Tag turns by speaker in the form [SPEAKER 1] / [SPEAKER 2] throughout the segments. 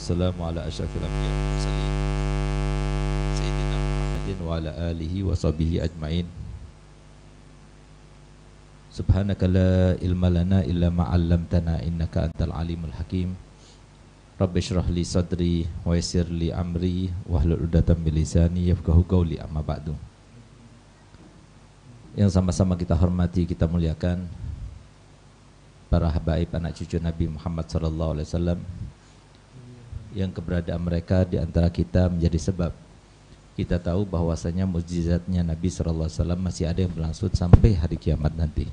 [SPEAKER 1] wassalamu ala asyrafil anbiya wal mursalin sayyidina Muhammadin wa ala alihi wa sahbihi ajmain. Subhanaka la ilma lana illa ma 'allamtana innaka antal alimul hakim. Rabbi shrah li sadri wa yassir li amri wahlul 'uqdatam min lisani yafqahu qawli, amma ba'du. Yang sama-sama kita hormati, kita muliakan para habaib anak cucu Nabi Muhammad SAW, yang keberadaan mereka di antara kita menjadi sebab kita tahu bahwasanya mukjizatnya Nabi SAW masih ada yang berlangsung sampai hari kiamat nanti.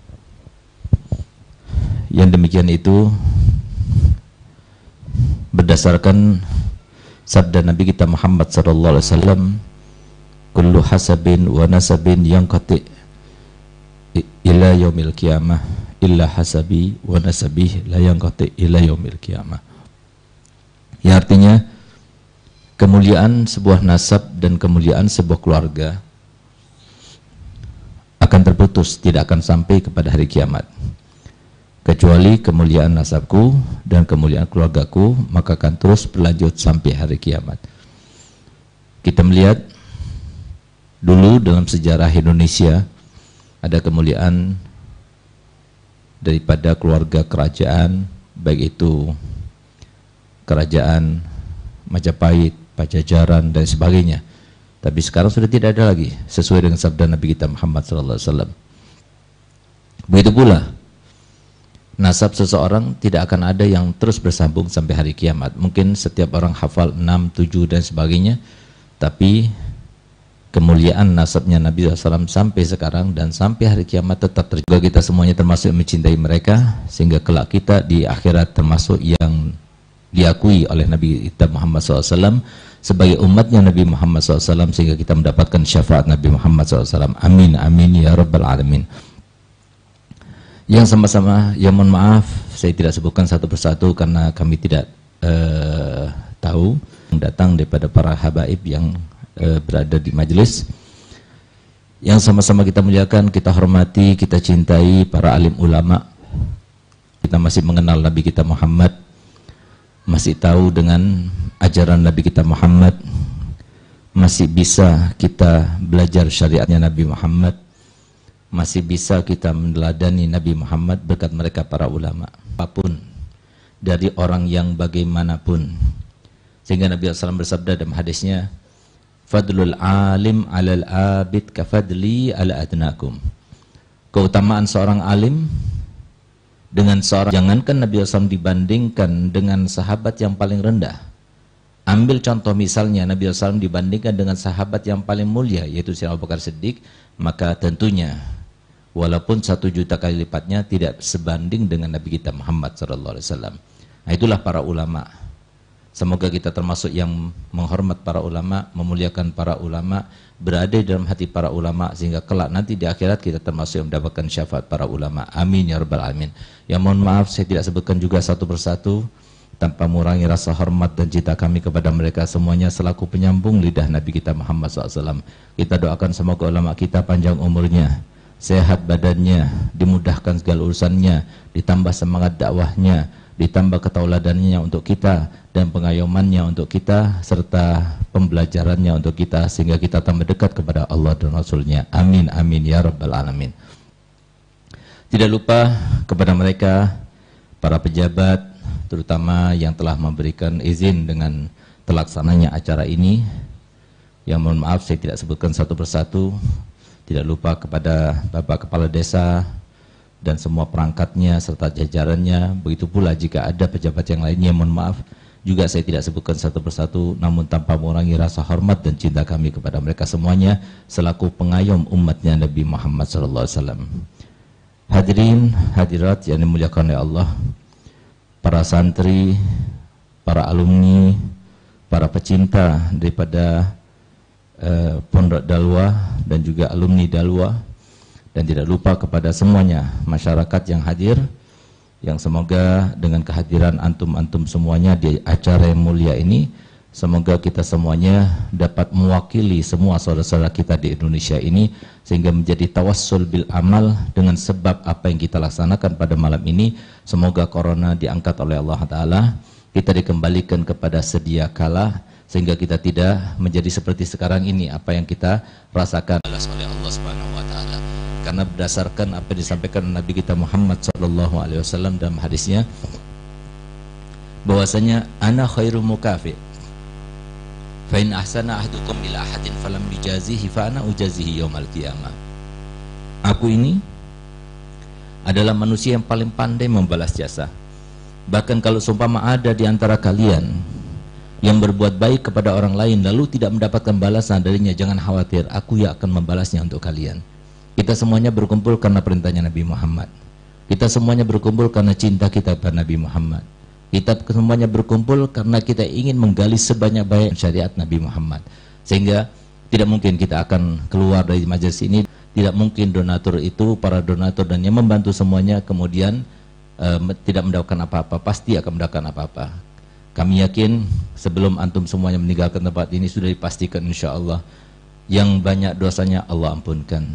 [SPEAKER 1] Yang demikian itu berdasarkan sabda Nabi kita Muhammad SAW, kullu hasabin wa nasabin yanqati ila yaumil qiyamah illa hasabi wa nasabi la yanqati ila yaumil qiyamah. Ya, artinya kemuliaan sebuah nasab dan kemuliaan sebuah keluarga akan terputus, tidak akan sampai kepada hari kiamat. Kecuali kemuliaan nasabku dan kemuliaan keluargaku, maka akan terus berlanjut sampai hari kiamat. Kita melihat dulu dalam sejarah Indonesia ada kemuliaan daripada keluarga kerajaan, baik itu kerajaan Majapahit, Pajajaran dan sebagainya. Tapi sekarang sudah tidak ada lagi, sesuai dengan sabda Nabi kita Muhammad SAW. Begitu pula nasab seseorang tidak akan ada yang terus bersambung sampai hari kiamat. Mungkin setiap orang hafal 6, 7 dan sebagainya, tapi kemuliaan nasabnya Nabi SAW sampai sekarang dan sampai hari kiamat tetap terjaga. Kita semuanya termasuk mencintai mereka, sehingga kelak kita di akhirat termasuk yang diakui oleh Nabi kita Muhammad SAW sebagai umatnya Nabi Muhammad SAW, sehingga kita mendapatkan syafaat Nabi Muhammad SAW. Amin, amin ya rabbal alamin. Yang sama-sama, ya mohon maaf saya tidak sebutkan satu persatu karena kami tidak tahu datang daripada para habaib yang berada di majelis. Yang sama-sama kita muliakan, kita hormati, kita cintai para alim ulama. Kita masih mengenal Nabi kita Muhammad, masih tahu dengan ajaran Nabi kita Muhammad, masih bisa kita belajar syariatnya Nabi Muhammad, masih bisa kita meneladani Nabi Muhammad berkat mereka para ulama, apapun dari orang yang bagaimanapun. Sehingga Nabi SAW bersabda dalam hadisnya, fadlul alim alal abid kafadli ala adnakum. Keutamaan seorang alim dengan seorang, jangankan Nabi SAW dibandingkan dengan sahabat yang paling rendah. Ambil contoh misalnya Nabi SAW dibandingkan dengan sahabat yang paling mulia, yaitu Sayyidina Abu Bakar Siddiq, maka tentunya walaupun 1 juta kali lipatnya tidak sebanding dengan Nabi kita Muhammad SAW. Nah, itulah para ulama. Semoga kita termasuk yang menghormat para ulama, memuliakan para ulama, berada di dalam hati para ulama, sehingga kelak nanti di akhirat kita termasuk yang mendapatkan syafaat para ulama. Amin ya rabbal alamin. Ya mohon maaf saya tidak sebutkan juga satu persatu tanpa mengurangi rasa hormat dan cinta kami kepada mereka semuanya selaku penyambung lidah Nabi kita Muhammad SAW. Kita doakan semoga ulama kita panjang umurnya, sehat badannya, dimudahkan segala urusannya, ditambah semangat dakwahnya, ditambah ketauladannya untuk kita dan pengayomannya untuk kita, serta pembelajarannya untuk kita, sehingga kita tambah dekat kepada Allah dan Rasulnya. Amin, amin ya rabbal alamin. Tidak lupa kepada mereka para pejabat, terutama yang telah memberikan izin dengan terlaksananya acara ini. Yang mohon maaf saya tidak sebutkan satu persatu. Tidak lupa kepada Bapak Kepala Desa dan semua perangkatnya serta jajarannya. Begitu pula jika ada pejabat yang lainnya, mohon maaf juga saya tidak sebutkan satu persatu, namun tanpa mengurangi rasa hormat dan cinta kami kepada mereka semuanya selaku pengayom umatnya Nabi Muhammad SAW. Hadirin hadirat yang dimuliakan oleh Allah, para santri, para alumni, para pecinta daripada Pondok Dalwa dan juga alumni Dalwa, dan tidak lupa kepada semuanya masyarakat yang hadir, yang semoga dengan kehadiran antum-antum semuanya di acara yang mulia ini, semoga kita semuanya dapat mewakili semua saudara-saudara kita di Indonesia ini, sehingga menjadi tawassul bil amal dengan sebab apa yang kita laksanakan pada malam ini. Semoga corona diangkat oleh Allah Ta'ala, kita dikembalikan kepada sedia kala, sehingga kita tidak menjadi seperti sekarang ini, apa yang kita rasakan oleh Allah Subhanahu wa taala. Karena berdasarkan apa yang disampaikan Nabi kita Muhammad sallallahu alaihi wasallam dalam hadisnya, bahwasanya ana khairu mukafi, fa in ahsana ahdukum ila ahadin falam yujazihi fa ana ujazihi yaumal qiyamah. Aku ini adalah manusia yang paling pandai membalas jasa. Bahkan kalau seumpama ada di antara kalian yang berbuat baik kepada orang lain lalu tidak mendapatkan balasan darinya, jangan khawatir, aku yang akan membalasnya untuk kalian. Kita semuanya berkumpul karena perintahnya Nabi Muhammad. Kita semuanya berkumpul karena cinta kita kepada Nabi Muhammad. Kita semuanya berkumpul karena kita ingin menggali sebanyak-banyak syariat Nabi Muhammad. Sehingga tidak mungkin kita akan keluar dari majelis ini, tidak mungkin donatur itu, para donatur dan yang membantu semuanya kemudian tidak mendapatkan apa-apa, pasti akan mendapatkan apa-apa. Kami yakin sebelum antum semuanya meninggalkan tempat ini sudah dipastikan insya Allah yang banyak dosanya Allah ampunkan,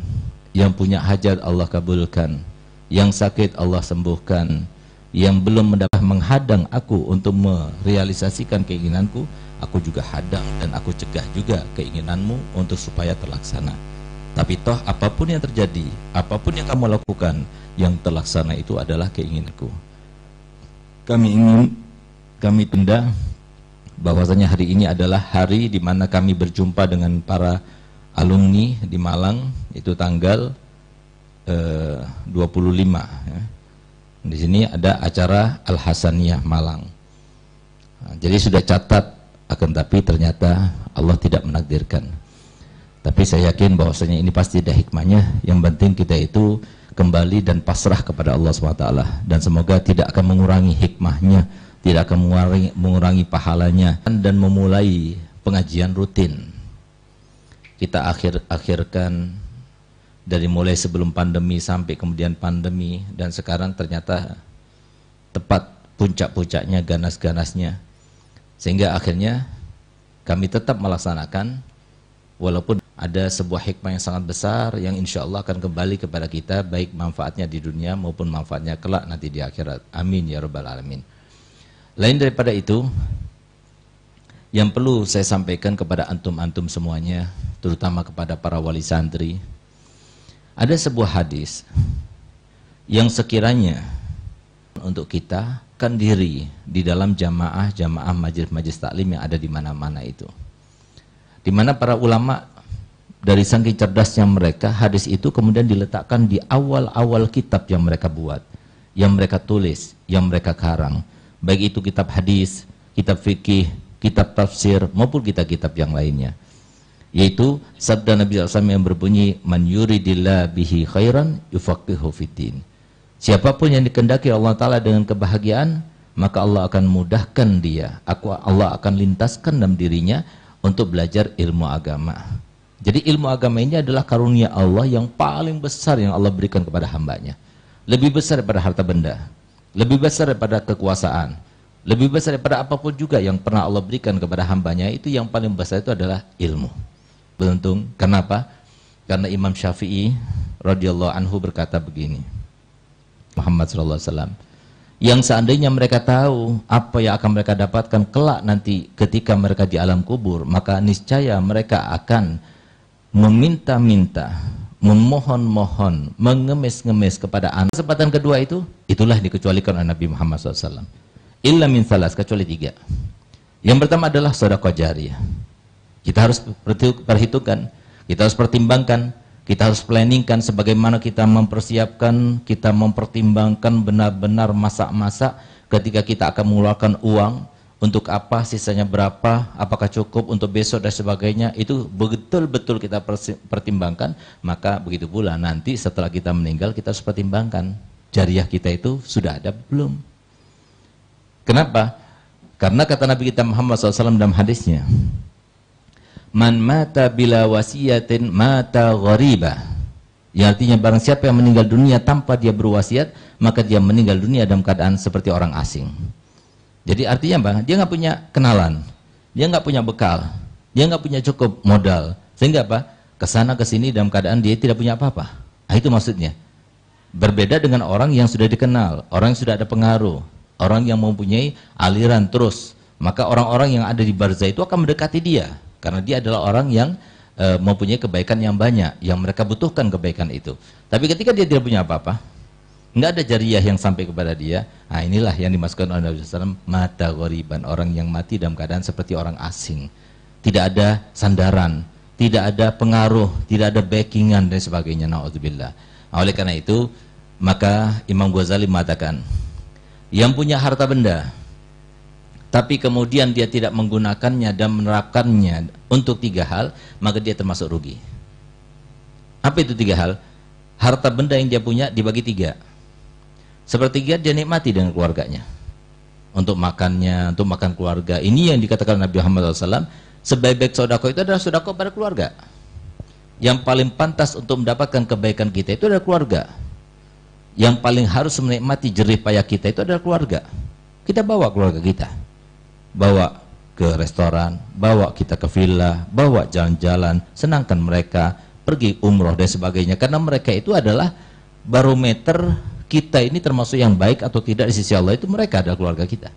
[SPEAKER 1] yang punya hajat Allah kabulkan, yang sakit Allah sembuhkan, yang belum mendapat menghadang aku untuk merealisasikan keinginanku, aku juga hadang dan aku cegah juga keinginanmu untuk supaya terlaksana. Tapi toh apapun yang terjadi, apapun yang kamu lakukan, yang terlaksana itu adalah keinginanku. Kami tunda bahwasanya hari ini adalah hari di mana kami berjumpa dengan para alumni di Malang, itu tanggal 25 ya. Di sini ada acara Al-Hasaniyah Malang. Nah, jadi sudah catat, akan tapi ternyata Allah tidak menakdirkan. Tapi saya yakin bahwasanya ini pasti ada hikmahnya. Yang penting kita itu kembali dan pasrah kepada Allah SWT, dan semoga tidak akan mengurangi hikmahnya, tidak akan mengurangi pahalanya, dan memulai pengajian rutin. Kita akhirkan dari mulai sebelum pandemi sampai kemudian pandemi, dan sekarang ternyata tepat puncak-puncaknya, ganas-ganasnya, sehingga akhirnya kami tetap melaksanakan walaupun ada sebuah hikmah yang sangat besar yang insya Allah akan kembali kepada kita, baik manfaatnya di dunia maupun manfaatnya kelak nanti di akhirat. Amin ya rabbal alamin. Lain daripada itu, yang perlu saya sampaikan kepada antum-antum semuanya, terutama kepada para wali santri, ada sebuah hadis yang sekiranya untuk kita kan diri di dalam jamaah majelis taklim yang ada di mana-mana itu, di mana para ulama dari saking cerdasnya mereka, hadis itu kemudian diletakkan di awal-awal kitab yang mereka buat, yang mereka tulis, yang mereka karang, baik itu kitab hadis, kitab fikih, kitab tafsir maupun kitab-kitab yang lainnya, yaitu sabda Nabi SAW yang berbunyi, man yuridillah bihi khairan yufaqihu fiddin. Siapapun yang dikehendaki Allah Ta'ala dengan kebahagiaan, maka Allah akan mudahkan dia, Allah akan lintaskan dalam dirinya untuk belajar ilmu agama. Jadi ilmu agama ini adalah karunia Allah yang paling besar yang Allah berikan kepada hambanya. Lebih besar daripada harta benda, lebih besar daripada kekuasaan, lebih besar daripada apapun juga yang pernah Allah berikan kepada hambanya. Itu yang paling besar itu adalah ilmu. Beruntung, kenapa? Karena Imam Syafi'i radhiyallahu anhu berkata begini, Muhammad sallallahu alaihi wasallam, yang seandainya mereka tahu apa yang akan mereka dapatkan kelak nanti ketika mereka di alam kubur, maka niscaya mereka akan meminta-minta, memohon-mohon, mengemis-ngemis kepada anak. Kesempatan kedua itu, itulah dikecualikan oleh Nabi Muhammad SAW. Illa min salas, kecuali 3. Yang pertama adalah sedekah jariyah. Kita harus perhitungkan, kita harus pertimbangkan, kita harus planningkan sebagaimana kita mempersiapkan, kita mempertimbangkan benar-benar masak-masak ketika kita akan mengeluarkan uang. Untuk apa, sisanya berapa, apakah cukup untuk besok dan sebagainya, itu betul-betul kita pertimbangkan. Maka begitu pula nanti setelah kita meninggal, kita harus pertimbangkan jariah kita itu sudah ada belum. Kenapa? Karena kata Nabi kita Muhammad SAW dalam hadisnya, man mata bila wasiyatin mata ghariba, yang artinya barang siapa yang meninggal dunia tanpa dia berwasiat, maka dia meninggal dunia dalam keadaan seperti orang asing. Jadi artinya apa? Dia nggak punya kenalan, dia nggak punya bekal, dia nggak punya cukup modal, sehingga apa? Kesana kesini dalam keadaan dia tidak punya apa-apa. Nah, itu maksudnya. Berbeda dengan orang yang sudah dikenal, orang yang sudah ada pengaruh, orang yang mempunyai aliran terus, maka orang-orang yang ada di barzah itu akan mendekati dia, karena dia adalah orang yang mempunyai kebaikan yang banyak, yang mereka butuhkan kebaikan itu. Tapi ketika dia tidak punya apa-apa, nggak ada jariyah yang sampai kepada dia, nah inilah yang dimaksudkan oleh Nabi SAW, mata ghoriban, orang yang mati dalam keadaan seperti orang asing, tidak ada sandaran, tidak ada pengaruh, tidak ada backingan dan sebagainya. Na'udzubillah. Nah, oleh karena itu, maka Imam Ghazali mengatakan, yang punya harta benda tapi kemudian dia tidak menggunakannya dan menerapkannya untuk 3 hal, maka dia termasuk rugi. Apa itu 3 hal? Harta benda yang dia punya dibagi 3. Sepertiga dia nikmati dengan keluarganya, untuk makannya, untuk makan keluarga. Ini yang dikatakan Nabi Muhammad SAW, sebaik-baik sedekah itu adalah sedekah pada keluarga. Yang paling pantas untuk mendapatkan kebaikan kita itu adalah keluarga. Yang paling harus menikmati jerih payah kita itu adalah keluarga. Kita bawa keluarga kita, bawa ke restoran, bawa kita ke villa, bawa jalan-jalan, senangkan mereka, pergi umroh dan sebagainya, karena mereka itu adalah barometer kita ini termasuk yang baik atau tidak di sisi Allah. Itu mereka adalah keluarga kita.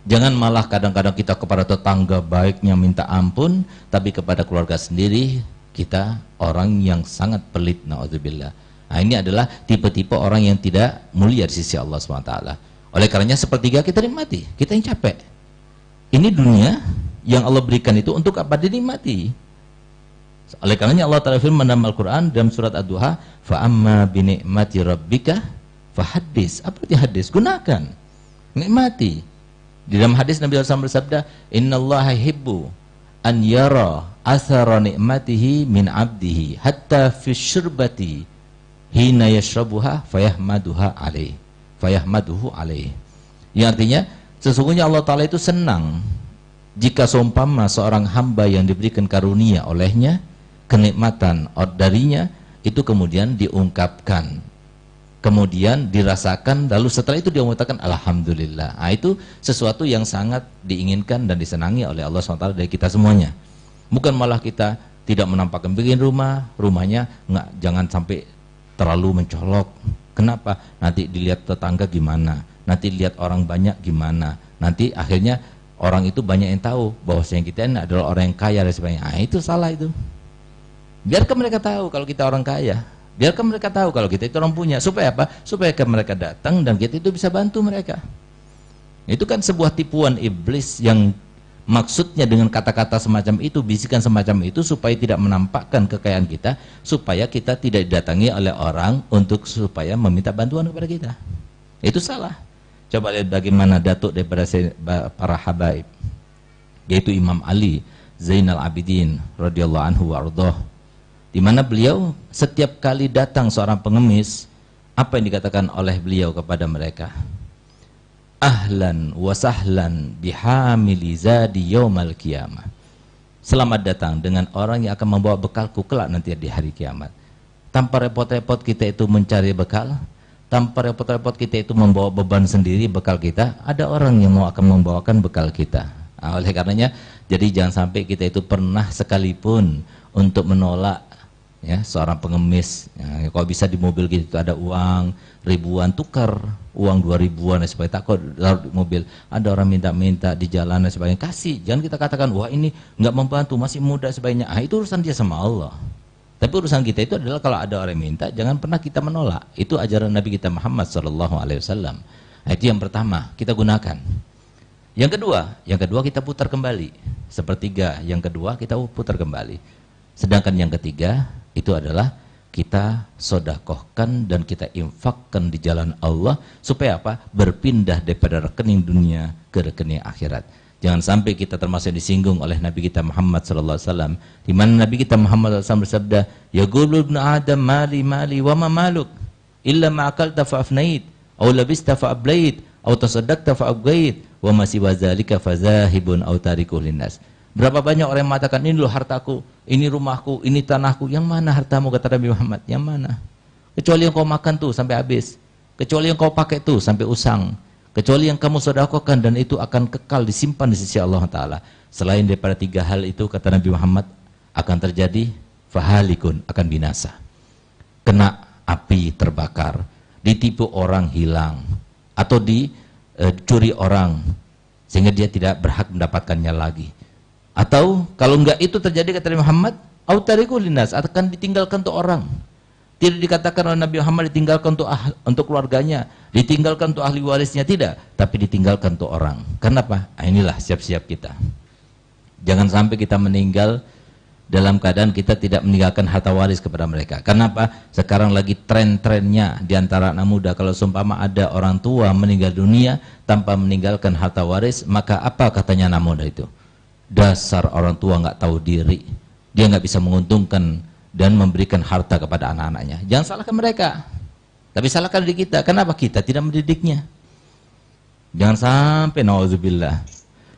[SPEAKER 1] Jangan malah kadang-kadang kita kepada tetangga baiknya minta ampun, tapi kepada keluarga sendiri kita orang yang sangat pelit, na'udzubillah. Nah, ini adalah tipe-tipe orang yang tidak mulia di sisi Allah SWT. Oleh karenanya sepertiga kita nikmati, kita yang capek. Ini dunia yang Allah berikan itu untuk apa dinikmati. Oleh karenanya Allah Ta'ala firman dalam Al-Quran dalam surat Ad-Duha, fa'amma binikmati rabbika fahaddis. Apa arti hadis? Gunakan, nikmati. Di dalam hadis Nabi SAW bersabda, innallaha yuhibbu an yara athara nikmatihi min abdihi hatta fi syurbati hina yashrabuha fayahmaduhu alaih. Yang artinya sesungguhnya Allah Ta'ala itu senang jika seumpama seorang hamba yang diberikan karunia olehnya, kenikmatan darinya itu kemudian diungkapkan, kemudian dirasakan, lalu setelah itu dia mengatakan alhamdulillah. Nah, itu sesuatu yang sangat diinginkan dan disenangi oleh Allah SWT dari kita semuanya. Bukan malah kita tidak menampakkan bikin rumahnya nggak, jangan sampai terlalu mencolok. Kenapa? Nanti dilihat tetangga gimana, nanti lihat orang banyak gimana, nanti akhirnya orang itu banyak yang tahu bahwasanya kita ini adalah orang yang kaya dan sebagainya. Ah, itu salah itu. Biarkan mereka tahu kalau kita orang kaya, biarkan mereka tahu kalau kita itu orang punya. Supaya apa? Supaya mereka datang dan kita itu bisa bantu mereka. Itu kan sebuah tipuan iblis yang maksudnya dengan kata-kata semacam itu, bisikan semacam itu, supaya tidak menampakkan kekayaan kita, supaya kita tidak didatangi oleh orang untuk supaya meminta bantuan kepada kita. Itu salah. Coba lihat bagaimana datuk daripada para habaib, yaitu Imam Ali Zainal Abidin radhiyallahu anhu warḍah, di mana beliau setiap kali datang seorang pengemis, apa yang dikatakan oleh beliau kepada mereka? Ahlan wa sahlan bihamili zadi yaumal qiyamah. Selamat datang dengan orang yang akan membawa bekalku kelak nanti di hari kiamat. Tanpa repot-repot kita itu mencari bekal, tanpa repot-repot kita itu membawa beban sendiri bekal kita, ada orang yang mau akan membawakan bekal kita. Nah, oleh karenanya, jadi jangan sampai kita itu pernah sekalipun untuk menolak ya seorang pengemis. Ya, kalau bisa di mobil kita itu ada uang ribuan, tukar uang 2000-an supaya takut di mobil ada orang minta-minta di jalan dan sebagainya, kasih. Jangan kita katakan wah ini nggak membantu, masih muda sebagainya. Ah, itu urusan dia sama Allah. Tapi urusan kita itu adalah kalau ada orang minta, jangan pernah kita menolak. Itu ajaran Nabi kita Muhammad SAW. Nah, itu yang pertama kita gunakan. Yang kedua kita putar kembali. Sepertiga yang kedua kita putar kembali. Sedangkan yang ketiga itu adalah kita sodakohkan dan kita infakkan di jalan Allah, supaya apa? Berpindah daripada rekening dunia ke rekening akhirat. Jangan sampai kita termasuk disinggung oleh Nabi kita Muhammad SAW, di mana Nabi kita Muhammad SAW bersabda, yaqulu ibnu Adam mali mali wa ma maluk illa ma akalta fa afnait aw labista fa ablait aw tasaddaqta fa abghait wa ma siwa zalika fazahibun aw tarikuh linnas. Berapa banyak orang yang mengatakan ini loh hartaku, ini rumahku, ini tanahku. Yang mana hartamu, kata Nabi Muhammad? Yang mana? Kecuali yang kau makan tuh sampai habis, kecuali yang kau pakai tuh sampai usang, kecuali yang kamu sedekahkan dan itu akan kekal disimpan di sisi Allah Ta'ala. Selain daripada 3 hal itu, kata Nabi Muhammad, akan terjadi fahalikun, akan binasa, kena api terbakar, ditipu orang hilang, atau curi orang sehingga dia tidak berhak mendapatkannya lagi. Atau kalau enggak itu terjadi kata Nabi Muhammad, au tariku linnas, akan ditinggalkan untuk orang. Tidak dikatakan oleh Nabi Muhammad ditinggalkan untuk keluarganya, ditinggalkan untuk ahli warisnya, tidak, tapi ditinggalkan untuk orang. Kenapa? Nah, inilah siap-siap kita. Jangan sampai kita meninggal dalam keadaan kita tidak meninggalkan harta waris kepada mereka. Kenapa? Sekarang lagi tren-trennya di antara anak muda, kalau seumpama ada orang tua meninggal dunia tanpa meninggalkan harta waris, maka apa katanya anak muda itu? Dasar orang tua nggak tahu diri, dia nggak bisa menguntungkan dan memberikan harta kepada anak-anaknya. Jangan salahkan mereka, tapi salahkan diri kita. Kenapa kita tidak mendidiknya? Jangan sampai nauzubillah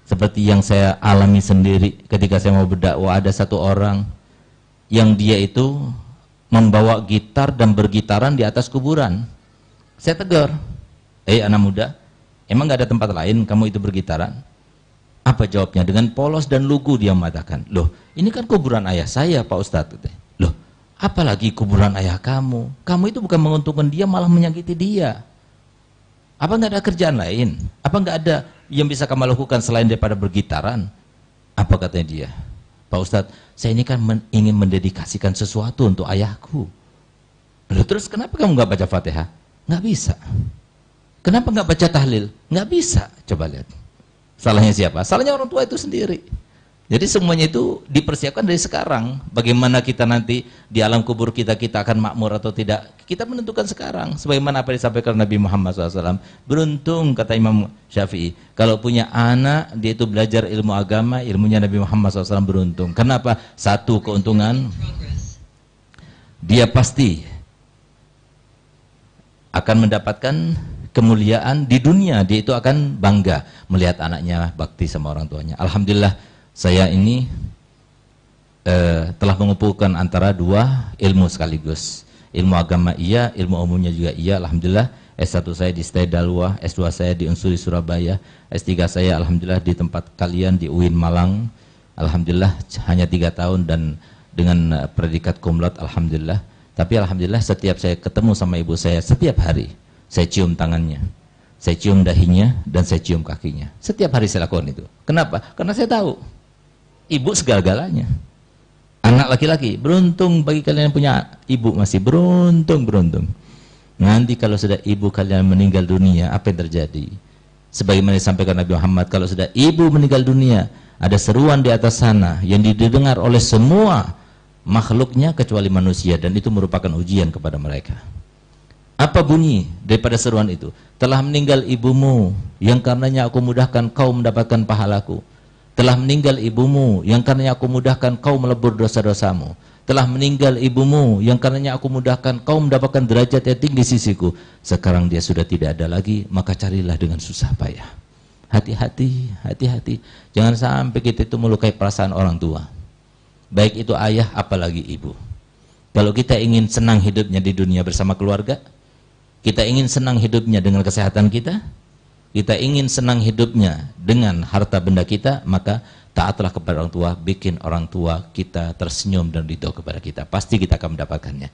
[SPEAKER 1] seperti yang saya alami sendiri ketika saya mau berdakwah. Ada satu orang yang dia itu membawa gitar dan bergitaran di atas kuburan. Saya tegur, anak muda, emang nggak ada tempat lain kamu itu bergitaran? Apa jawabnya? Dengan polos dan lugu dia mengatakan, loh ini kan kuburan ayah saya Pak Ustadz. Loh, apalagi kuburan ayah kamu? Kamu itu bukan menguntungkan dia, malah menyakiti dia. Apa nggak ada kerjaan lain? Apa nggak ada yang bisa kamu lakukan selain daripada bergitaran? Apa katanya dia? Pak Ustadz, saya ini kan ingin mendedikasikan sesuatu untuk ayahku. Loh, terus kenapa kamu nggak baca Fatihah? Nggak bisa. Kenapa nggak baca tahlil? Nggak bisa. Coba lihat. Salahnya siapa? Salahnya orang tua itu sendiri. Jadi semuanya itu dipersiapkan dari sekarang. Bagaimana kita nanti di alam kubur kita akan makmur atau tidak, kita menentukan sekarang. Sebagaimana apa disampaikan Nabi Muhammad SAW. Beruntung kata Imam Syafi'i, kalau punya anak dia itu belajar ilmu agama, ilmunya Nabi Muhammad SAW beruntung. Kenapa? Satu keuntungan, dia pasti akan mendapatkan kemuliaan di dunia. Dia itu akan bangga melihat anaknya bakti sama orang tuanya. Alhamdulillah, saya ini telah mengumpulkan antara dua ilmu sekaligus. Ilmu agama iya, ilmu umumnya juga iya. Alhamdulillah, S1 saya di Stay Dalwa, S2 saya di Unsuri Surabaya, S3 saya alhamdulillah di tempat kalian di UIN Malang. Alhamdulillah hanya 3 tahun dan dengan predikat cum laude alhamdulillah. Tapi alhamdulillah setiap saya ketemu sama ibu saya, setiap hari saya cium tangannya, saya cium dahinya, dan saya cium kakinya. Setiap hari saya lakukan itu. Kenapa? Karena saya tahu ibu segala-galanya. Anak laki-laki, beruntung bagi kalian yang punya ibu, masih beruntung. Nanti kalau sudah ibu kalian meninggal dunia, apa yang terjadi? Sebagaimana disampaikan Nabi Muhammad, kalau sudah ibu meninggal dunia, ada seruan di atas sana yang didengar oleh semua makhluknya kecuali manusia, dan itu merupakan ujian kepada mereka. Apa bunyi daripada seruan itu? Telah meninggal ibumu, yang karenanya aku mudahkan kau mendapatkan pahalaku. Telah meninggal ibumu, yang karenanya aku mudahkan kau melebur dosa-dosamu. Telah meninggal ibumu, yang karenanya aku mudahkan kau mendapatkan derajat yang tinggi sisiku. Sekarang dia sudah tidak ada lagi, maka carilah dengan susah payah. Hati-hati, hati-hati. Jangan sampai kita itu melukai perasaan orang tua. Baik itu ayah, apalagi ibu. Kalau kita ingin senang hidupnya di dunia bersama keluarga, kita ingin senang hidupnya dengan kesehatan kita, kita ingin senang hidupnya dengan harta benda kita, maka taatlah kepada orang tua, bikin orang tua kita tersenyum dan ridho kepada kita. Pasti kita akan mendapatkannya.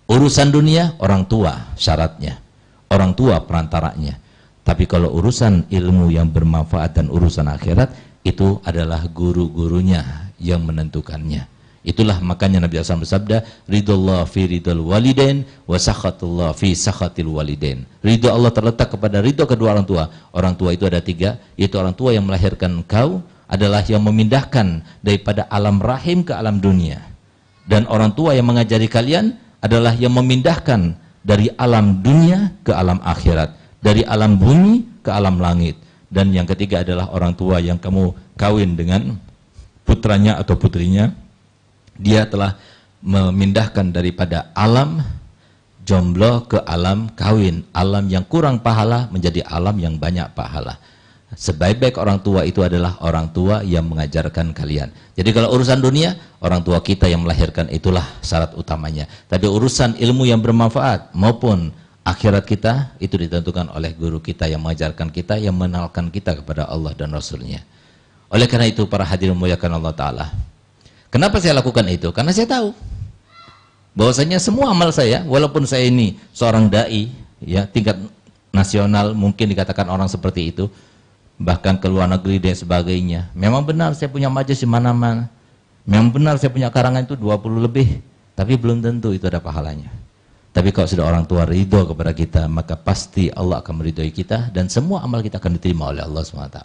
[SPEAKER 1] Urusan dunia, orang tua syaratnya, orang tua perantaranya. Tapi kalau urusan ilmu yang bermanfaat dan urusan akhirat, itu adalah guru-gurunya yang menentukannya. Itulah makanya Nabi SAW bersabda, ridullah fi ridul walidain wa sakhatullah fi sakhatil walidain. Ridho Allah terletak kepada ridho kedua orang tua. Orang tua itu ada 3, yaitu orang tua yang melahirkan engkau, adalah yang memindahkan daripada alam rahim ke alam dunia. Dan orang tua yang mengajari kalian adalah yang memindahkan dari alam dunia ke alam akhirat, dari alam bumi ke alam langit. Dan yang ketiga adalah orang tua yang kamu kawin dengan putranya atau putrinya. Dia telah memindahkan daripada alam jomblo ke alam kawin, alam yang kurang pahala menjadi alam yang banyak pahala. Sebaik-baik orang tua itu adalah orang tua yang mengajarkan kalian. Jadi kalau urusan dunia, orang tua kita yang melahirkan, itulah syarat utamanya. Tapi urusan ilmu yang bermanfaat maupun akhirat kita, itu ditentukan oleh guru kita yang mengajarkan kita, yang mengenalkan kita kepada Allah dan Rasulnya. Oleh karena itu para hadirin muliakan Allah Ta'ala, kenapa saya lakukan itu? Karena saya tahu bahwasanya semua amal saya, walaupun saya ini seorang dai ya tingkat nasional, mungkin dikatakan orang seperti itu, bahkan ke luar negeri dan sebagainya. Memang benar saya punya majelis di mana-mana, memang benar saya punya karangan itu 20 lebih, tapi belum tentu itu ada pahalanya. Tapi kalau sudah orang tua ridho kepada kita, maka pasti Allah akan meridhoi kita dan semua amal kita akan diterima oleh Allah SWT.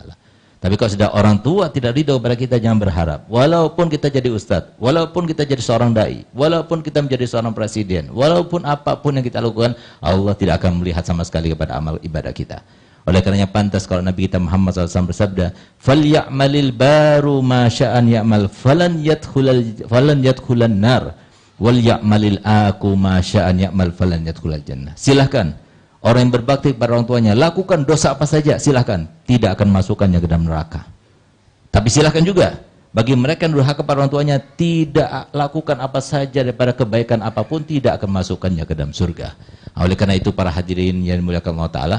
[SPEAKER 1] Tapi kalau sudah orang tua tidak ridho kepada kita, jangan berharap. Walaupun kita jadi ustadz, walaupun kita jadi seorang dai, walaupun kita menjadi seorang presiden, walaupun apapun yang kita lakukan, Allah tidak akan melihat sama sekali kepada amal ibadah kita. Oleh karenanya pantas kalau Nabi kita Muhammad SAW bersabda, "Falyamalil baru ma sya'an ya'mal falan yadkhulan nar, wal ya'malil aku ma sya'an ya'mal falan yadkhulal jannah." Silahkan orang yang berbakti kepada orang tuanya, lakukan dosa apa saja, silahkan, tidak akan masukkannya ke dalam neraka. Tapi silahkan juga bagi mereka yang durhaka kepada orang tuanya, tidak lakukan apa saja daripada kebaikan apapun, tidak akan masukkannya ke dalam surga. Oleh karena itu para hadirin yang dimuliakan Allah Ta'ala,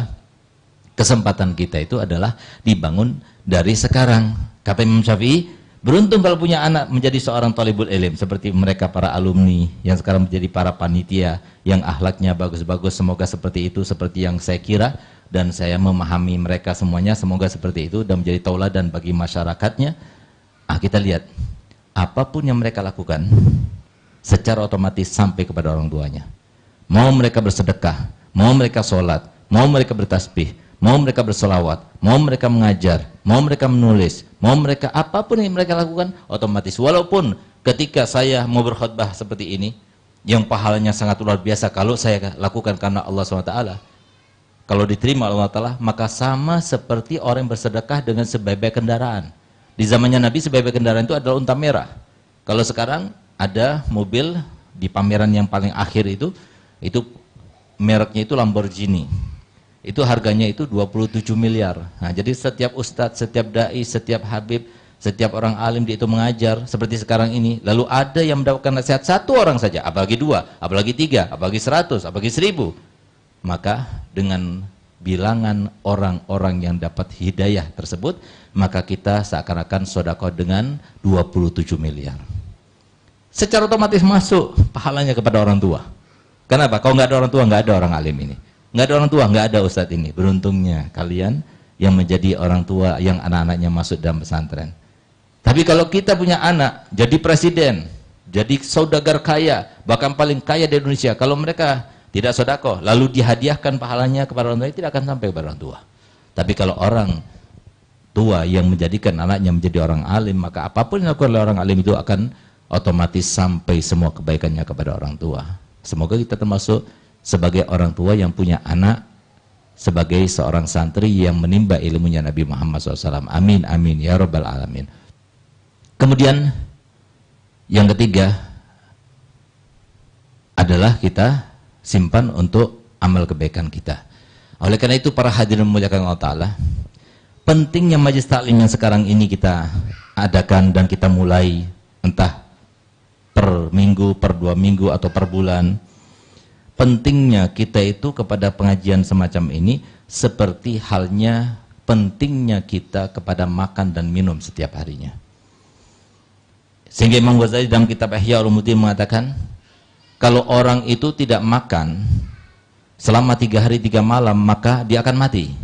[SPEAKER 1] kesempatan kita itu adalah dibangun dari sekarang. Kata Imam Syafi'i, beruntung kalau punya anak menjadi seorang thalibul ilm seperti mereka para alumni yang sekarang menjadi para panitia yang akhlaknya bagus-bagus. Semoga seperti itu, seperti yang saya kira dan saya memahami mereka semuanya, semoga seperti itu dan menjadi tauladan bagi masyarakatnya. Kita lihat apapun yang mereka lakukan secara otomatis sampai kepada orang tuanya. Mau mereka bersedekah, mau mereka sholat, mau mereka bertasbih, mau mereka bersolawat, mau mereka mengajar, mau mereka menulis, mau mereka apapun yang mereka lakukan, otomatis. Walaupun ketika saya mau berkhutbah seperti ini, yang pahalanya sangat luar biasa kalau saya lakukan karena Allah SWT, kalau diterima Allah Ta'ala, maka sama seperti orang yang bersedekah dengan sebaik-baik kendaraan. Di zamannya Nabi, sebaik-baik kendaraan itu adalah unta merah. Kalau sekarang ada mobil di pameran yang paling akhir itu mereknya itu Lamborghini. Itu harganya itu 27 miliar. Nah, jadi setiap ustadz, setiap dai, setiap habib, setiap orang alim dia itu mengajar seperti sekarang ini. Lalu ada yang mendapatkan nasihat satu orang saja, apalagi dua, apalagi tiga, apalagi 100, apalagi 1000. Maka dengan bilangan orang-orang yang dapat hidayah tersebut, maka kita seakan-akan sedekah dengan 27 miliar. Secara otomatis masuk pahalanya kepada orang tua. Kenapa? Kalau nggak ada orang tua, nggak ada orang alim ini. Nggak ada orang tua, nggak ada ustadz ini. Beruntungnya kalian yang menjadi orang tua yang anak-anaknya masuk dalam pesantren. Tapi kalau kita punya anak jadi presiden, jadi saudagar kaya, bahkan paling kaya di Indonesia, kalau mereka tidak sedekah lalu dihadiahkan pahalanya kepada orang tua, tidak akan sampai kepada orang tua. Tapi kalau orang tua yang menjadikan anaknya menjadi orang alim, maka apapun yang dilakukan oleh orang alim itu akan otomatis sampai semua kebaikannya kepada orang tua. Semoga kita termasuk sebagai orang tua yang punya anak sebagai seorang santri yang menimba ilmunya Nabi Muhammad SAW. Amin, amin, ya Rabbal Alamin. Kemudian yang ketiga adalah kita simpan untuk amal kebaikan kita. Oleh karena itu para hadirin memuliakan Allah Ta'ala, pentingnya majelis taklim yang sekarang ini kita adakan dan kita mulai entah per minggu, per 2 minggu atau per bulan. Pentingnya kita itu kepada pengajian semacam ini seperti halnya pentingnya kita kepada makan dan minum setiap harinya. Sehingga Imam Ghazali dalam kitab Ihya Ulumuddin mengatakan, kalau orang itu tidak makan selama 3 hari 3 malam, maka dia akan mati.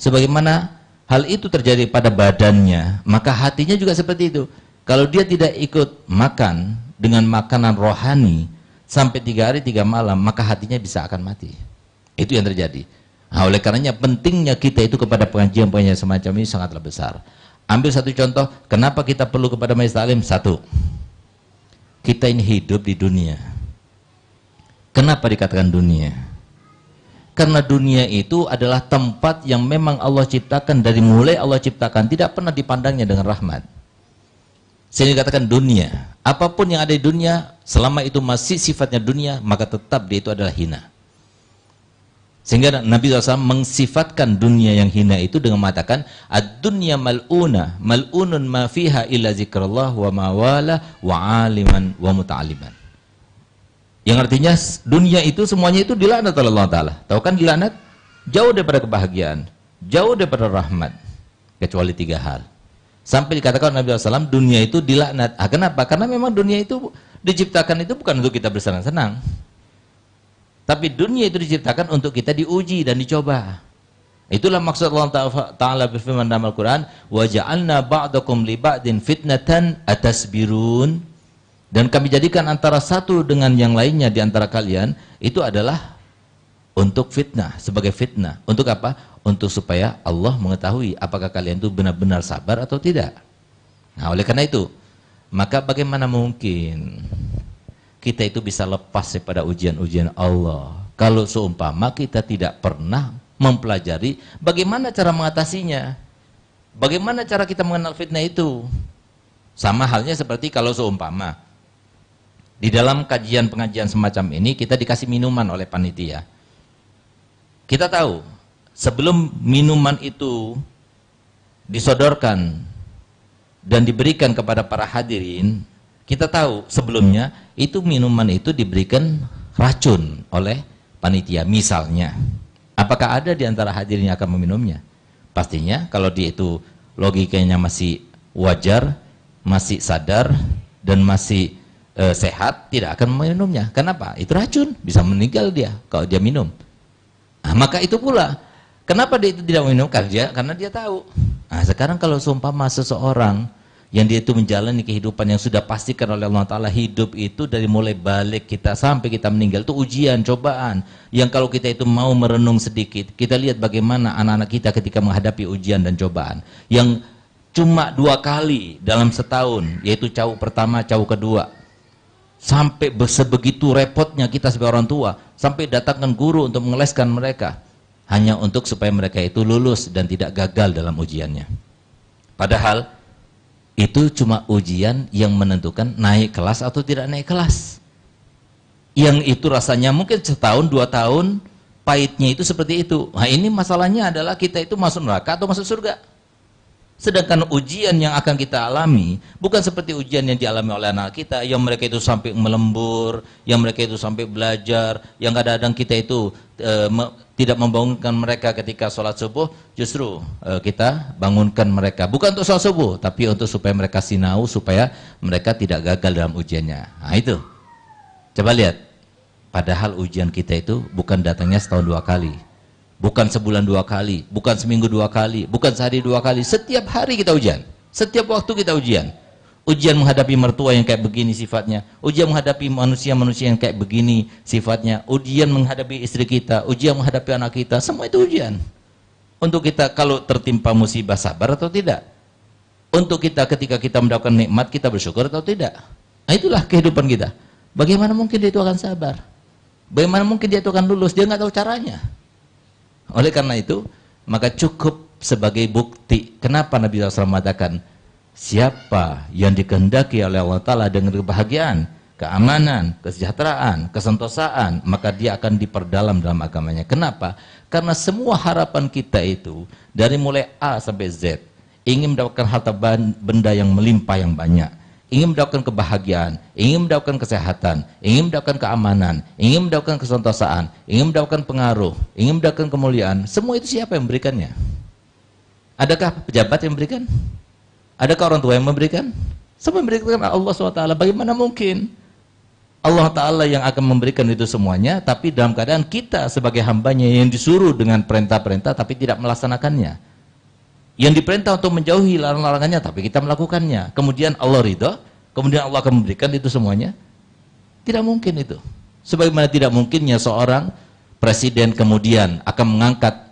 [SPEAKER 1] Sebagaimana hal itu terjadi pada badannya, maka hatinya juga seperti itu. Kalau dia tidak ikut makan dengan makanan rohani sampai 3 hari 3 malam, maka hatinya bisa akan mati. Itu yang terjadi. Nah, oleh karenanya pentingnya kita itu kepada pengajian-pengajian semacam ini sangatlah besar. Ambil satu contoh, kenapa kita perlu kepada majelis taklim? Satu, kita ini hidup di dunia. Kenapa dikatakan dunia? Karena dunia itu adalah tempat yang memang Allah ciptakan, dari mulai Allah ciptakan tidak pernah dipandangnya dengan rahmat. Sehingga dikatakan dunia. Apapun yang ada di dunia, selama itu masih sifatnya dunia, maka tetap dia itu adalah hina. Sehingga Nabi SAW mensifatkan dunia yang hina itu dengan mengatakan, ad-dunya mal'una, mal'unun ma fiha illa zikrullah wa mawala wa aliman wa muta'aliman. Yang artinya dunia itu semuanya itu dilaknat oleh Allah Ta'ala. Tahu kan dilaknat? Jauh daripada kebahagiaan, jauh daripada rahmat, kecuali 3 hal. Sampai dikatakan Nabi SAW, dunia itu dilaknat. Kenapa? Karena memang dunia itu diciptakan itu bukan untuk kita bersenang-senang. Tapi dunia itu diciptakan untuk kita diuji dan dicoba. Itulah maksud Allah Ta'ala berfirman dalam Al-Quran, وَجَعَلْنَا بَعْضَكُمْ لِبَعْدٍ فِتْنَةً أَتَسْبِرُونَ. Dan kami jadikan antara satu dengan yang lainnya di antara kalian, itu adalah untuk fitnah, sebagai fitnah. Untuk apa? Untuk supaya Allah mengetahui apakah kalian itu benar-benar sabar atau tidak. Nah, oleh karena itu, maka bagaimana mungkin kita itu bisa lepas daripada ujian-ujian Allah kalau seumpama kita tidak pernah mempelajari bagaimana cara mengatasinya, bagaimana cara kita mengenal fitnah itu. Sama halnya seperti kalau seumpama di dalam kajian pengajian semacam ini kita dikasih minuman oleh panitia. Kita tahu sebelum minuman itu disodorkan dan diberikan kepada para hadirin, kita tahu sebelumnya itu minuman itu diberikan racun oleh panitia misalnya. Apakah ada di antara hadirin yang akan meminumnya? Pastinya kalau dia itu logikanya masih wajar, masih sadar, dan masih sehat, tidak akan meminumnya. Kenapa? Itu racun, bisa meninggal dia kalau dia minum. Nah, maka itu pula, kenapa dia itu tidak meminum? Karena dia tahu. Nah, sekarang kalau seumpama seseorang yang dia itu menjalani kehidupan yang sudah pastikan oleh Allah Ta'ala, hidup itu dari mulai balik kita sampai kita meninggal itu ujian, cobaan, yang kalau kita itu mau merenung sedikit, kita lihat bagaimana anak-anak kita ketika menghadapi ujian dan cobaan yang cuma 2 kali dalam setahun, yaitu cau pertama, cau kedua, sampai sebegitu repotnya kita sebagai orang tua, sampai datangkan guru untuk mengeleskan mereka hanya untuk supaya mereka itu lulus dan tidak gagal dalam ujiannya. Padahal itu cuma ujian yang menentukan naik kelas atau tidak naik kelas. Yang itu rasanya mungkin setahun, 2 tahun, pahitnya itu seperti itu. Nah, ini masalahnya adalah kita itu masuk neraka atau masuk surga. Sedangkan ujian yang akan kita alami bukan seperti ujian yang dialami oleh anak kita, yang mereka itu sampai melembur, yang mereka itu sampai belajar, yang kadang-kadang kita itu tidak membangunkan mereka ketika sholat subuh, justru kita bangunkan mereka bukan untuk sholat subuh, tapi untuk supaya mereka sinau, supaya mereka tidak gagal dalam ujiannya. Nah itu, coba lihat, padahal ujian kita itu bukan datangnya setahun 2 kali, bukan sebulan 2 kali, bukan seminggu 2 kali, bukan sehari 2 kali, setiap hari kita ujian, setiap waktu kita ujian. Ujian menghadapi mertua yang kayak begini sifatnya, ujian menghadapi manusia-manusia yang kayak begini sifatnya, ujian menghadapi istri kita, ujian menghadapi anak kita, semua itu ujian. Untuk kita kalau tertimpa musibah sabar atau tidak. Untuk kita ketika kita mendapatkan nikmat kita bersyukur atau tidak. Nah itulah kehidupan kita. Bagaimana mungkin dia itu akan sabar? Bagaimana mungkin dia itu akan lulus? Dia nggak tahu caranya. Oleh karena itu, maka cukup sebagai bukti. Kenapa Nabi SAW mengatakan, siapa yang dikehendaki oleh Allah Ta'ala dengan kebahagiaan, keamanan, kesejahteraan, kesentosaan, maka dia akan diperdalam dalam agamanya. Kenapa? Karena semua harapan kita itu, dari mulai A sampai Z, ingin mendapatkan harta benda yang melimpah yang banyak, ingin mendapatkan kebahagiaan, ingin mendapatkan kesehatan, ingin mendapatkan keamanan, ingin mendapatkan kesentosaan, ingin mendapatkan pengaruh, ingin mendapatkan kemuliaan, semua itu siapa yang memberikannya? Adakah pejabat yang memberikan? Adakah orang tua yang memberikan? Semua memberikan Allah SWT. Bagaimana mungkin Allah Ta'ala yang akan memberikan itu semuanya, tapi dalam keadaan kita sebagai hambanya yang disuruh dengan perintah-perintah tapi tidak melaksanakannya, yang diperintah untuk menjauhi larang-larangannya tapi kita melakukannya, kemudian Allah ridho, kemudian Allah akan memberikan itu semuanya? Tidak mungkin itu. Sebagaimana tidak mungkinnya seorang presiden kemudian akan mengangkat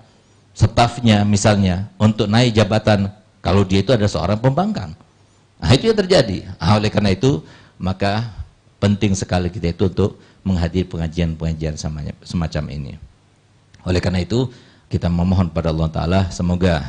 [SPEAKER 1] stafnya misalnya untuk naik jabatan kalau dia itu ada seorang pembangkang. Nah itu yang terjadi. Nah, oleh karena itu maka penting sekali kita itu untuk menghadiri pengajian-pengajian semacam ini. Oleh karena itu kita memohon pada Allah Ta'ala semoga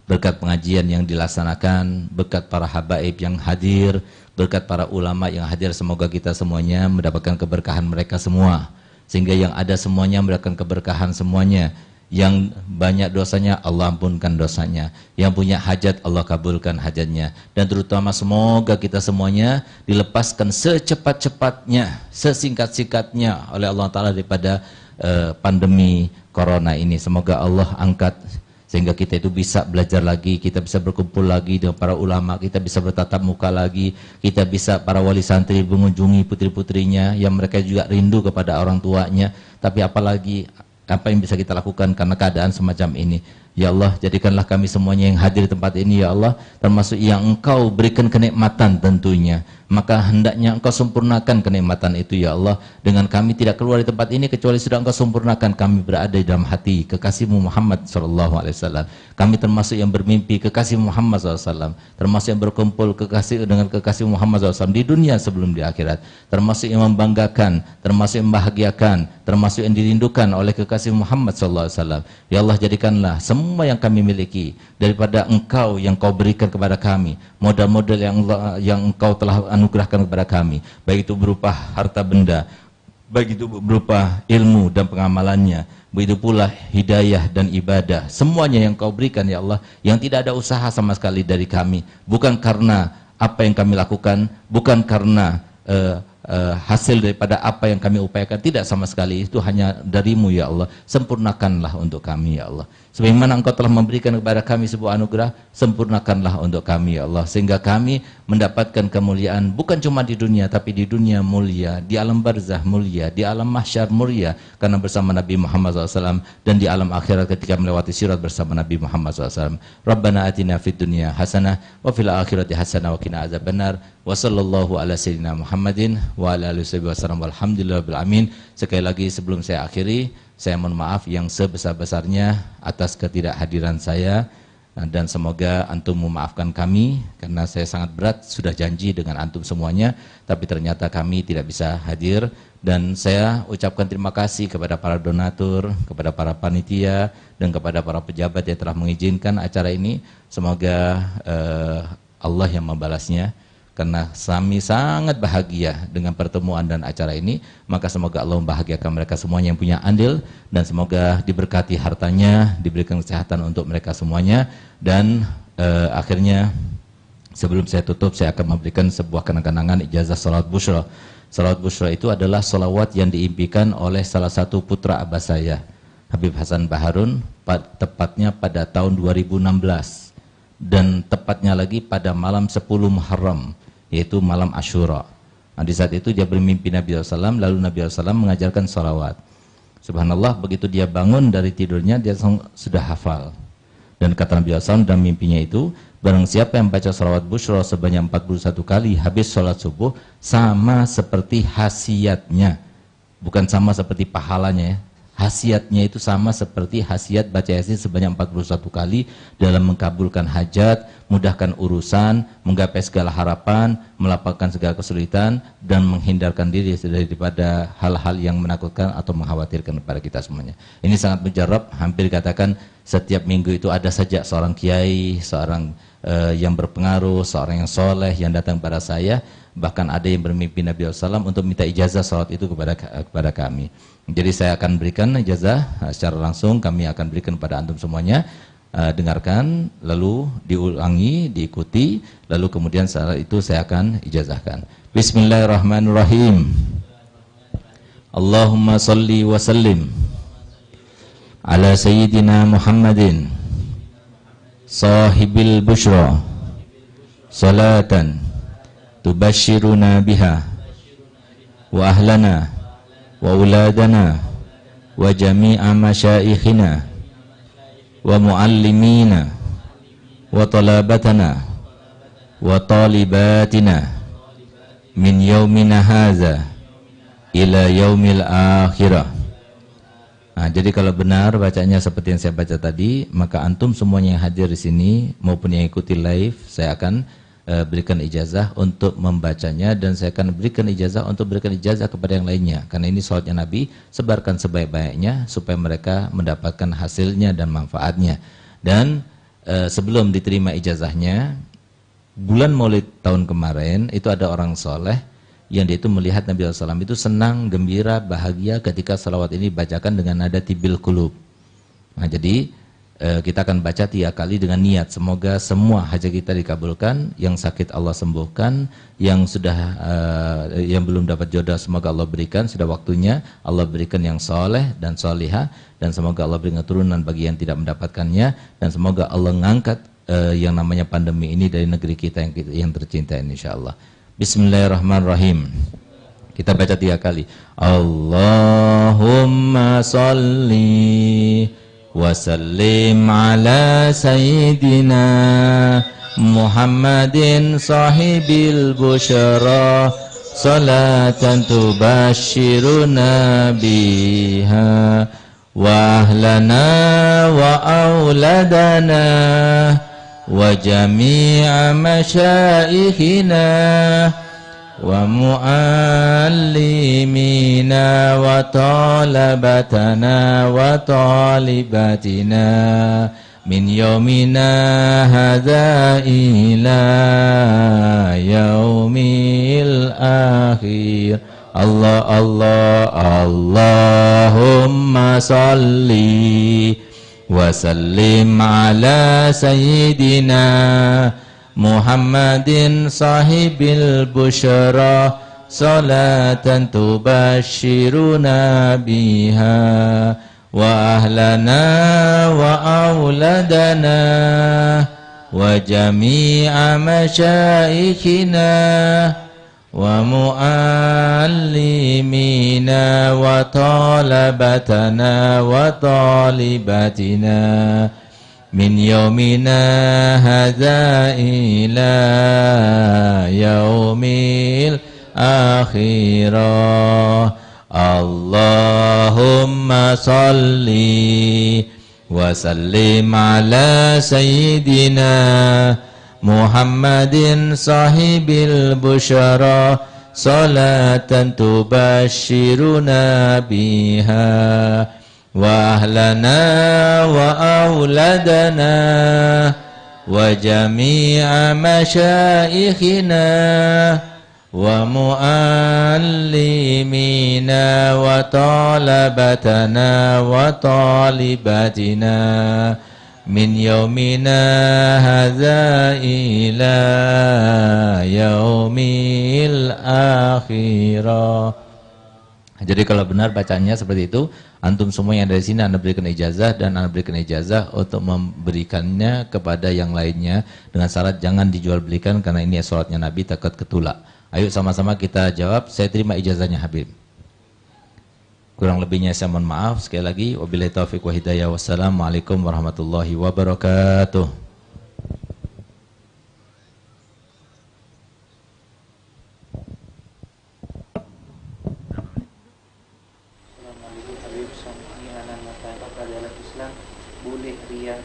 [SPEAKER 1] berkat pengajian yang dilaksanakan, berkat para habaib yang hadir, berkat para ulama yang hadir, semoga kita semuanya mendapatkan keberkahan mereka semua, sehingga yang ada semuanya mendapatkan keberkahan semuanya. Yang banyak dosanya Allah ampunkan dosanya, yang punya hajat Allah kabulkan hajatnya, dan terutama semoga kita semuanya dilepaskan secepat-cepatnya, sesingkat-singkatnya oleh Allah Ta'ala daripada pandemi corona ini. Semoga Allah angkat sehingga kita itu bisa belajar lagi, kita bisa berkumpul lagi dengan para ulama, kita bisa bertatap muka lagi, kita bisa para wali santri mengunjungi putri-putrinya yang mereka juga rindu kepada orang tuanya, tapi apalagi apa yang bisa kita lakukan karena keadaan semacam ini. Ya Allah, jadikanlah kami semuanya yang hadir di tempat ini, ya Allah, termasuk yang Engkau berikan kenikmatan tentunya. Maka hendaknya Engkau sempurnakan kenikmatan itu, ya Allah. Dengan kami tidak keluar di tempat ini kecuali sudah Engkau sempurnakan. Kami berada di dalam hati kekasih-Mu Muhammad SAW. Kami termasuk yang bermimpi kekasih Muhammad SAW. Termasuk yang berkumpul dengan kekasih Muhammad SAW di dunia sebelum di akhirat. Termasuk yang membanggakan, termasuk yang membahagiakan, termasuk yang dirindukan oleh kekasih Muhammad SAW. Ya Allah, jadikanlah semua yang kami miliki daripada Engkau yang Kau berikan kepada kami, modal-modal yang Engkau telah anugerahkan kepada kami, baik itu berupa harta benda, baik itu berupa ilmu dan pengamalannya, begitu pula hidayah dan ibadah, semuanya yang Kau berikan, ya Allah, yang tidak ada usaha sama sekali dari kami, bukan karena apa yang kami lakukan, bukan karena hasil daripada apa yang kami upayakan, tidak sama sekali, itu hanya dari-Mu, ya Allah. Sempurnakanlah untuk kami, ya Allah. Sebagaimana Engkau telah memberikan kepada kami sebuah anugerah, sempurnakanlah untuk kami, ya Allah, sehingga kami mendapatkan kemuliaan bukan cuma di dunia, tapi di dunia mulia, di alam barzah mulia, di alam mahsyar mulia karena bersama Nabi Muhammad SAW, dan di alam akhirat ketika melewati sirat bersama Nabi Muhammad SAW. Rabbana atina fid dunya hasanah wa fil akhirati hasanah wa qina azabannar. Wa sallallahu ala sayyidina Muhammadin wa ala alihi wasallam walhamdulillahil alamin. Sekali lagi sebelum saya akhiri, saya mohon maaf yang sebesar-besarnya atas ketidakhadiran saya, dan semoga antum memaafkan kami karena saya sangat berat sudah janji dengan antum semuanya, tapi ternyata kami tidak bisa hadir. Dan saya ucapkan terima kasih kepada para donatur, kepada para panitia, dan kepada para pejabat yang telah mengizinkan acara ini. Semoga Allah yang membalasnya, karena kami sangat bahagia dengan pertemuan dan acara ini. Maka semoga Allah membahagiakan mereka semuanya yang punya andil, dan semoga diberkati hartanya, diberikan kesehatan untuk mereka semuanya. Dan akhirnya sebelum saya tutup, saya akan memberikan sebuah kenang-kenangan ijazah salawat busyra. Salawat busyra itu adalah salawat yang diimpikan oleh salah satu putra abah saya, Habib Hasan Baharun, tepatnya pada tahun 2016, dan tepatnya lagi pada malam 10 Muharram, yaitu malam Asyura. Nah, di saat itu dia bermimpi Nabi SAW, lalu Nabi SAW mengajarkan salawat. Subhanallah, begitu dia bangun dari tidurnya, dia sudah hafal. Dan kata Nabi SAW dalam mimpinya itu, barang siapa yang baca salawat busyra sebanyak 41 kali habis sholat subuh, sama seperti hasiatnya, bukan sama seperti pahalanya ya, hasiatnya itu sama seperti hasiat baca Yasin sebanyak 41 kali dalam mengkabulkan hajat, mudahkan urusan, menggapai segala harapan, melapangkan segala kesulitan, dan menghindarkan diri daripada hal-hal yang menakutkan atau mengkhawatirkan kepada kita semuanya. Ini sangat mujarab, hampir dikatakan setiap minggu itu ada saja seorang kiai, seorang yang berpengaruh, seorang yang soleh yang datang kepada saya. Bahkan ada yang bermimpi Nabi SAW untuk minta ijazah salat itu kepada kami. Jadi saya akan berikan ijazah secara langsung, kami akan berikan kepada antum semuanya. Dengarkan, lalu diulangi, diikuti, lalu kemudian setelah itu saya akan ijazahkan. Bismillahirrahmanirrahim. Allahumma salli wa sallim ala sayyidina Muhammadin sahibil busyra salatan tubashiruna biha wa ahlana wa uladana wa jami'a masyaikhina wa muallimina wa talabatana wa talibatina min yaumina hadza ila yaumil akhirah. Nah, jadi kalau benar bacanya seperti yang saya baca tadi, maka antum semuanya yang hadir di sini maupun yang ikuti live, saya akan berikan ijazah untuk membacanya, dan saya akan berikan ijazah untuk berikan ijazah kepada yang lainnya. Karena ini salatnya Nabi, sebarkan sebaik-baiknya supaya mereka mendapatkan hasilnya dan manfaatnya. Dan sebelum diterima ijazahnya, bulan Maulid tahun kemarin itu ada orang soleh yang dia itu melihat Nabi SAW itu senang, gembira, bahagia ketika salawat ini dibacakan dengan nada tibil kulub. Nah, jadi kita akan baca 3 kali dengan niat semoga semua hajat kita dikabulkan, yang sakit Allah sembuhkan, yang sudah yang belum dapat jodoh semoga Allah berikan, sudah waktunya Allah berikan yang soleh dan solihah, dan semoga Allah berikan keturunan bagi yang tidak mendapatkannya, dan semoga Allah mengangkat yang namanya pandemi ini dari negeri kita yang tercinta ini, insyaallah. Bismillahirrahmanirrahim. Kita baca 3 kali. Allahumma salli wa sallim ala sayyidina Muhammadin sahibil busyara salatan tubashiruna biha wa ahlana wa auladana wa jami'a masyaikhina wa muallimina wa talabatana wa talibatina min yaumina hadza ila yaumil akhir. Allah Allah Allahumma salli wa sallim ala sayyidina Muhammadin sahibil busyara salatan tubashiruna biha wa ahlana wa auladana wa jami'a masyaikhina wa muallimina wa talabatana wa talibatina min yaumina hadza ila yaumil akhirah. Allahumma salli wa sallim ala sayyidina Muhammadin sahibil busyara salatan tubashiruna biha wa ahlana wa auladana wa jami'a masyaikhina wa muallimina wa talabatana wa talibatina min yaumina hadza ila yaumil akhirah. Jadi kalau benar bacanya seperti itu, antum semua yang dari sini Anda berikan ijazah dan Anda berikan ijazah untuk memberikannya kepada yang lainnya dengan syarat jangan dijual belikan karena ini sholatnya Nabi takut ketulak. Ayo sama-sama kita jawab, saya terima ijazahnya Habib. Kurang lebihnya saya mohon maaf. Sekali lagi, wabillahi taufiq wa hidayah. Wassalamualaikum warahmatullahi wabarakatuh.
[SPEAKER 2] Assalamualaikum Habib, Sami anak mata dalam Islam boleh riya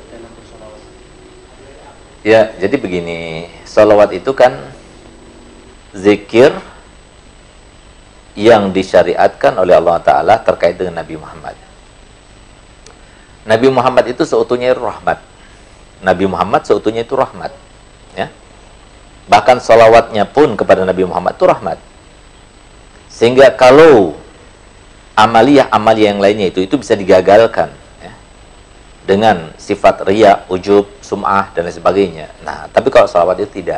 [SPEAKER 2] dalam bersolawat?
[SPEAKER 3] Ya, jadi begini, solawat itu kan zikir yang disyariatkan oleh Allah Ta'ala terkait dengan Nabi Muhammad. Nabi Muhammad itu seutuhnya rahmat. Nabi Muhammad seutuhnya itu rahmat. Ya. Bahkan solawatnya pun kepada Nabi Muhammad itu rahmat. Sehingga kalau amaliyah-amaliyah yang lainnya itu bisa digagalkan ya, dengan sifat riya, ujub, sum'ah, dan lain sebagainya. Nah, tapi kalau solawat itu tidak.